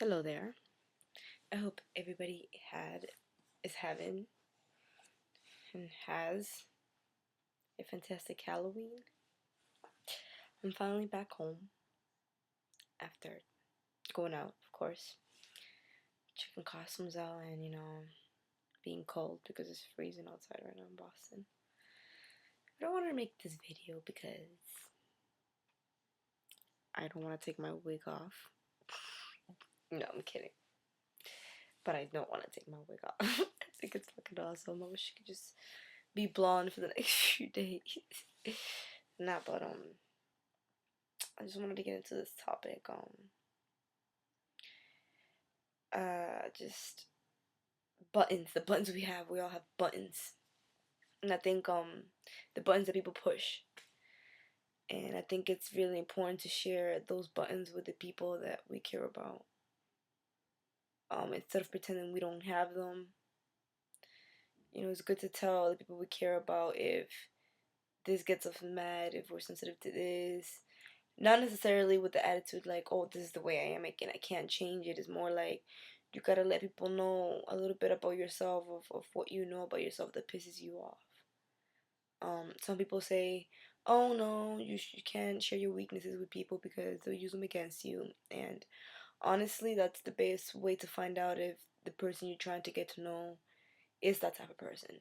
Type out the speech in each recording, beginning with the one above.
Hello there. I hope everybody is having and has a fantastic Halloween. I'm finally back home after going out, of course, checking costumes out and being cold because it's freezing outside right now in Boston. I don't want to make this video because I don't want to take my wig off. No, I'm kidding. But I don't want to take my wig off. I think it's fucking awesome. I wish I could just be blonde for the next few days. Nah, but I just wanted to get into this topic. Just buttons. The buttons we all have buttons, and I think the buttons that people push. And I think it's really important to share those buttons with the people that we care about. Instead of pretending we don't have them. It's good to tell the people we care about if this gets us mad, if we're sensitive to this. Not necessarily with the attitude like, oh, this is the way I am, I can't change it. It's more like you gotta let people know a little bit about yourself, of what you know about yourself that pisses you off. Some people say, oh no, you can't share your weaknesses with people because they'll use them against you. And honestly, that's the best way to find out if the person you're trying to get to know is that type of person.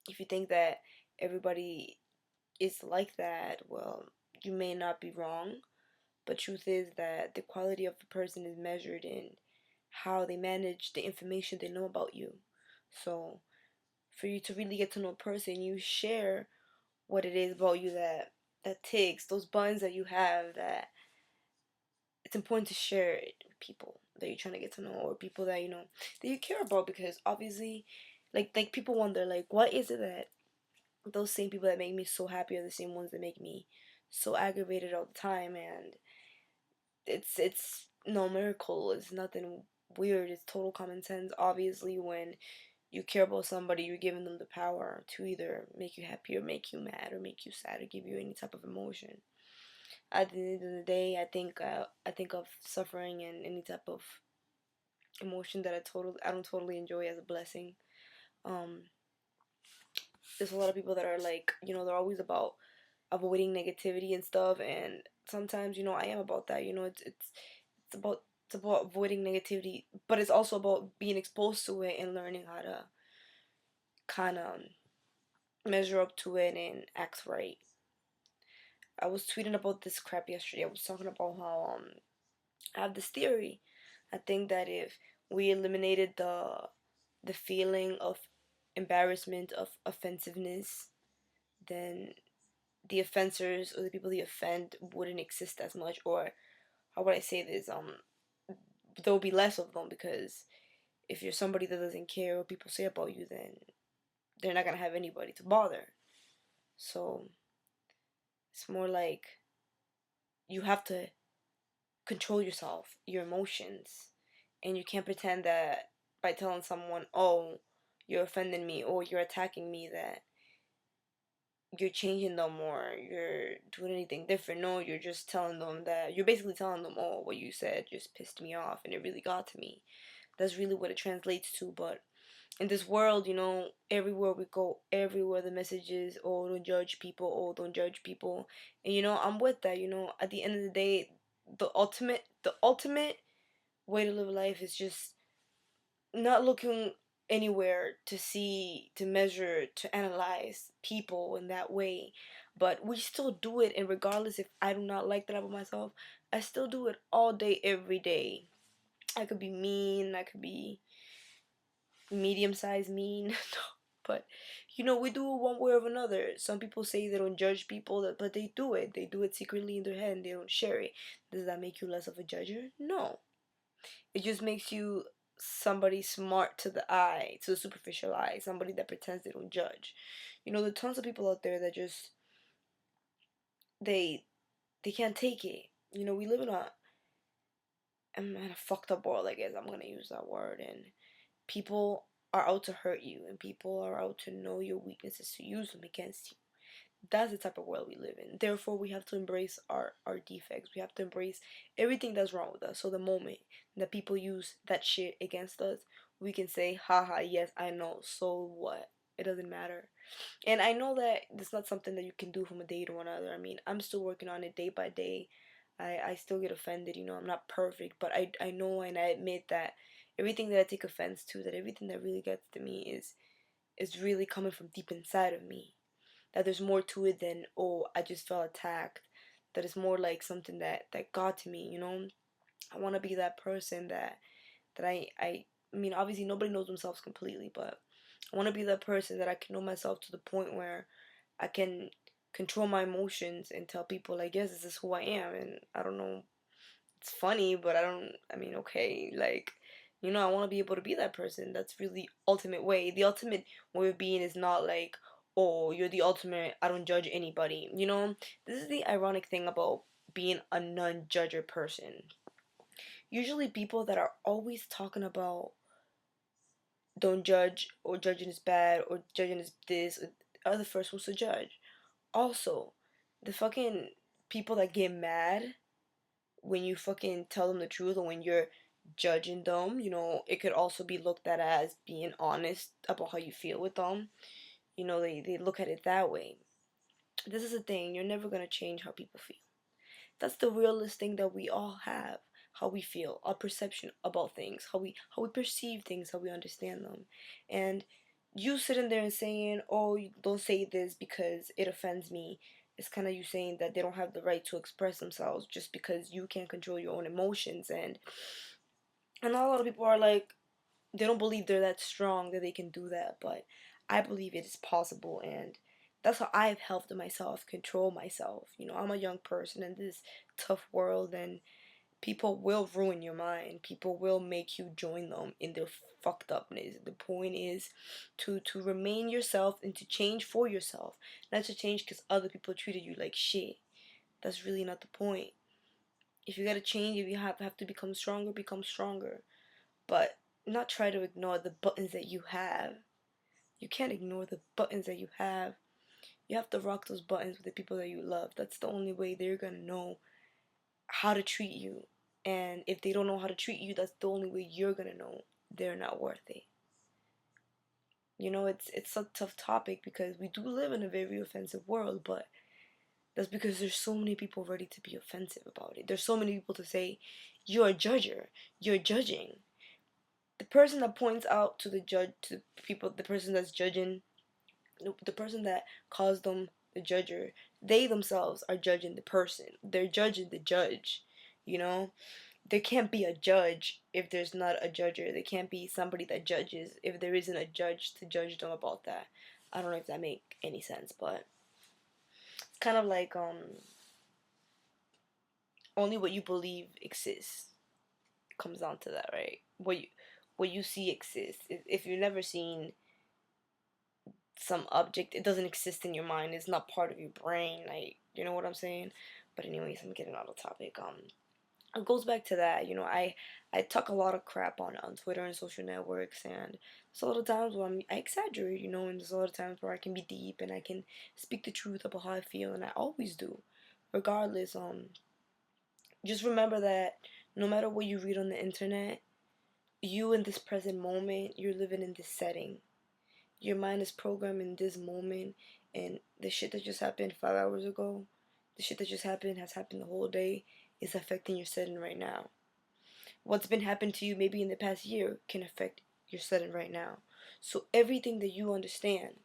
If you think that everybody is like that, well, you may not be wrong. But truth is that the quality of a person is measured in how they manage the information they know about you. So for you to really get to know a person, you share what it is about you that ticks, those buttons that you have, that it's important to share it with people that you're trying to get to know, or people that that you care about, because obviously like people wonder, like, what is it that those same people that make me so happy are the same ones that make me so aggravated all the time. And it's no miracle. It's nothing weird. It's total common sense. Obviously, when you care about somebody, you're giving them the power to either make you happy or make you mad or make you sad or give you any type of emotion. At the end of the day, I think of suffering and any type of emotion that I don't totally enjoy as a blessing. Um, there's a lot of people that are like, they're always about avoiding negativity and stuff, and sometimes, I am about that. It's about avoiding negativity, but it's also about being exposed to it and learning how to kind of measure up to it and act right. I was tweeting about this crap yesterday. I was talking about how I have this theory. I think that if we eliminated the feeling of embarrassment, of offensiveness, then the offenders or the people they offend wouldn't exist as much. Or how would I say this? There will be less of them, because if you're somebody that doesn't care what people say about you, then they're not gonna have anybody to bother. So it's more like you have to control yourself, your emotions, and you can't pretend that by telling someone, "Oh, you're offending me," or "You're attacking me," that you're changing them or you're doing anything different. No, you're just telling them that you're basically telling them, "Oh, what you said just pissed me off, and it really got to me." That's really what it translates to. But in this world, everywhere we go, everywhere the message is, oh, don't judge people, oh, don't judge people. And I'm with that. At the end of the day, the ultimate way to live life is just not looking anywhere to see, to measure, to analyze people in that way. But we still do it, and regardless if I do not like that about myself, I still do it all day, every day. I could be mean, I could be medium sized mean. But we do it one way or another. Some people say they don't judge people, but they do it. They do it secretly in their head and they don't share it. Does that make you less of a judger? No. It just makes you somebody smart to the eye, to the superficial eye, somebody that pretends they don't judge. There are tons of people out there that just they they can't take it. We live in a fucked up world, I guess I'm gonna use that word, and people are out to hurt you, and people are out to know your weaknesses to use them against you. That's the type of world we live in. Therefore, we have to embrace our defects. We have to embrace everything that's wrong with us. So the moment that people use that shit against us, we can say, haha, yes, I know. So what? It doesn't matter. And I know that it's not something that you can do from a day to another. I mean, I'm still working on it day by day. I still get offended, I'm not perfect, but I know and I admit that everything that I take offense to, that everything that really gets to me is really coming from deep inside of me. That there's more to it than, oh, I just felt attacked. That it's more like something that got to me. I want to be that person that I mean, obviously nobody knows themselves completely, but I want to be that person that I can know myself to the point where I can control my emotions and tell people like, yes, this is who I am. And I don't know, it's funny, but I mean, okay, like, I want to be able to be that person. That's really ultimate way. The ultimate way of being is not like, oh, you're the ultimate, I don't judge anybody. This is the ironic thing about being a non-judger person. Usually people that are always talking about don't judge, or judging is bad, or judging is this, are the first ones to judge. Also, the fucking people that get mad when you fucking tell them the truth, or when you're judging them, it could also be looked at as being honest about how you feel with them. They look at it that way. This is the thing, you're never gonna change how people feel. That's the realest thing that we all have. How we feel, our perception about things, how we perceive things, how we understand them. And you sitting there and saying, oh, you don't say this because it offends me, it's kind of you saying that they don't have the right to express themselves just because you can't control your own emotions. And a lot of people are like, they don't believe they're that strong that they can do that, but I believe it is possible. And that's how I've helped myself control myself. I'm a young person in this tough world, and people will ruin your mind. People will make you join them in their fucked upness. The point is to remain yourself and to change for yourself, not to change because other people treated you like shit. That's really not the point. If you gotta change, if you have to become stronger, become stronger. But not try to ignore the buttons that you have. You can't ignore the buttons that you have. You have to rock those buttons with the people that you love. That's the only way they're gonna know how to treat you. And if they don't know how to treat you, that's the only way you're gonna know they're not worth it. It's a tough topic because we do live in a very offensive world, but that's because there's so many people ready to be offensive about it. There's so many people to say, you're a judger, you're judging. The person that points out to the judge, to people, the person that's judging, the person that calls them the judger, they themselves are judging the person. They're judging the judge, you know? There can't be a judge if there's not a judger. There can't be somebody that judges if there isn't a judge to judge them about that. I don't know if that make any sense, but it's kind of like only what you believe exists. It comes down to that, right? What you see exists. If you've never seen some object, it doesn't exist in your mind. It's not part of your brain. Like, you know what I'm saying? But anyways, I'm getting out of topic. It goes back to that. I talk a lot of crap on Twitter and social networks, and there's a lot of times where I exaggerate, and there's a lot of times where I can be deep and I can speak the truth about how I feel, and I always do, regardless. Just remember that no matter what you read on the internet, you in this present moment, you're living in this setting. Your mind is programmed in this moment, and the shit that just happened 5 hours ago, the shit that just happened has happened the whole day, is affecting your setting right now. What's been happening to you maybe in the past year can affect your setting right now. So everything that you understand,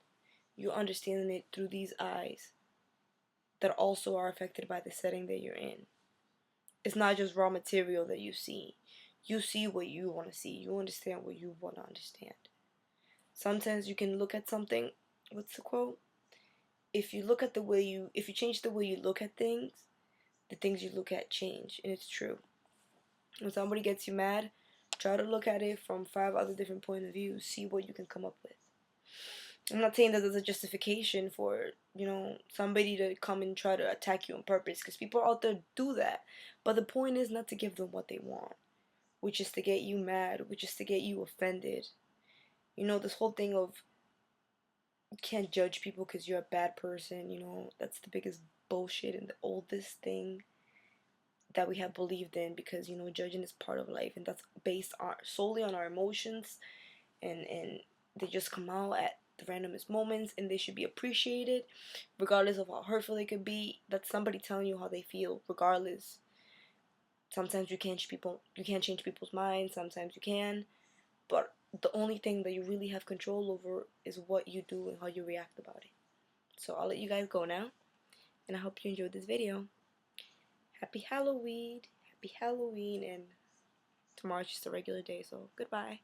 you're understanding it through these eyes that also are affected by the setting that you're in. It's not just raw material that you see. You see what you want to see. You understand what you want to understand. Sometimes you can look at something, what's the quote? If you change the way you look at things, the things you look at change. And it's true. When somebody gets you mad, try to look at it from 5 other different point of views. See what you can come up with. I'm not saying that there's a justification for, somebody to come and try to attack you on purpose, because people out there do that. But the point is not to give them what they want, which is to get you mad, which is to get you offended. This whole thing of you can't judge people because you're a bad person. You know, that's the biggest bullshit and the oldest thing that we have believed in, because you know judging is part of life, and that's based on solely on our emotions, and they just come out at the randomest moments, and they should be appreciated regardless of how hurtful they could be. That's somebody telling you how they feel regardless. Sometimes you can't change people's minds, sometimes you can, but the only thing that you really have control over is what you do and how you react about it. So I'll let you guys go now, and I hope you enjoyed this video. Happy Halloween, and tomorrow's just a regular day, so goodbye.